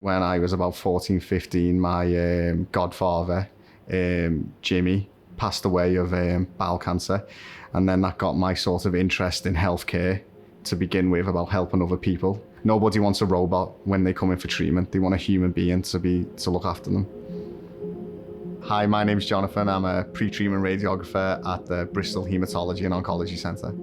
When I was about 14, 15, my godfather, Jimmy, passed away of bowel cancer. And then that got my sort of interest in healthcare to begin with, about helping other people. Nobody wants a robot when they come in for treatment. They want a human being to look after them. Hi, my name's Jonathan. I'm a pretreatment radiographer at the Bristol Haematology and Oncology Centre.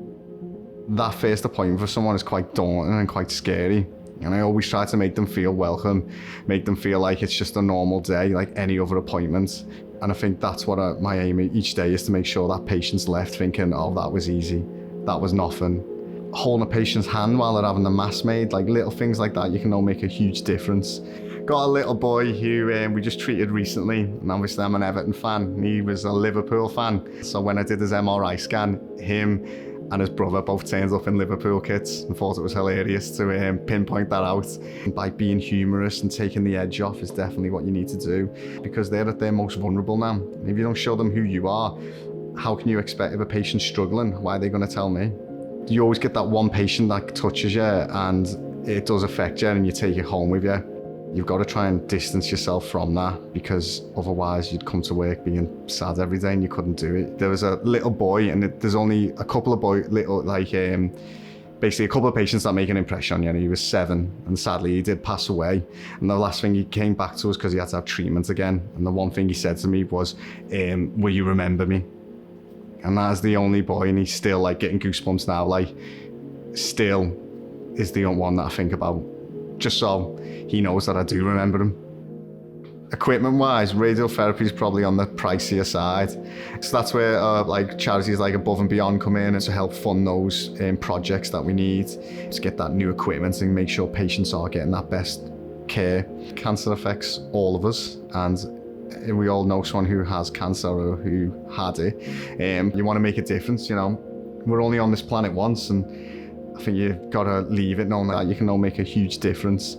That first appointment for someone is quite daunting and quite scary. And I always try to make them feel welcome, make them feel like it's just a normal day, like any other appointment. And I think that's what my aim each day is, to make sure that patient's left thinking, oh, that was easy, that was nothing. Holding a patient's hand while they're having the mask made, like little things like that, you can all make a huge difference. Got a little boy who we just treated recently, and obviously I'm an Everton fan, and he was a Liverpool fan. So when I did his MRI scan, him and his brother both turned up in Liverpool kits and thought it was hilarious to pinpoint that out. And by being humorous and taking the edge off is definitely what you need to do, because they're at their most vulnerable now. And if you don't show them who you are, how can you expect, if a patient's struggling, why are they going to tell me? You always get that one patient that touches you and it does affect you and you take it home with you. You've got to try and distance yourself from that, because otherwise you'd come to work being sad every day and you couldn't do it. There was a little boy, and there's only a couple of basically a couple of patients that make an impression on you. And he was 7, and sadly he did pass away. And the last thing, he came back to us because he had to have treatment again. And the one thing he said to me was, will you remember me? And that's the only boy, and he's still like getting goosebumps now, like still is the one that I think about, just so he knows that I do remember him. Equipment-wise, radiotherapy is probably on the pricier side. So that's where like charities like Above and Beyond come in and to help fund those projects that we need to get that new equipment and make sure patients are getting that best care. Cancer affects all of us, and we all know someone who has cancer or who had it. You want to make a difference, you know. We're only on this planet once, and I think you've got to leave it knowing that you can all make a huge difference.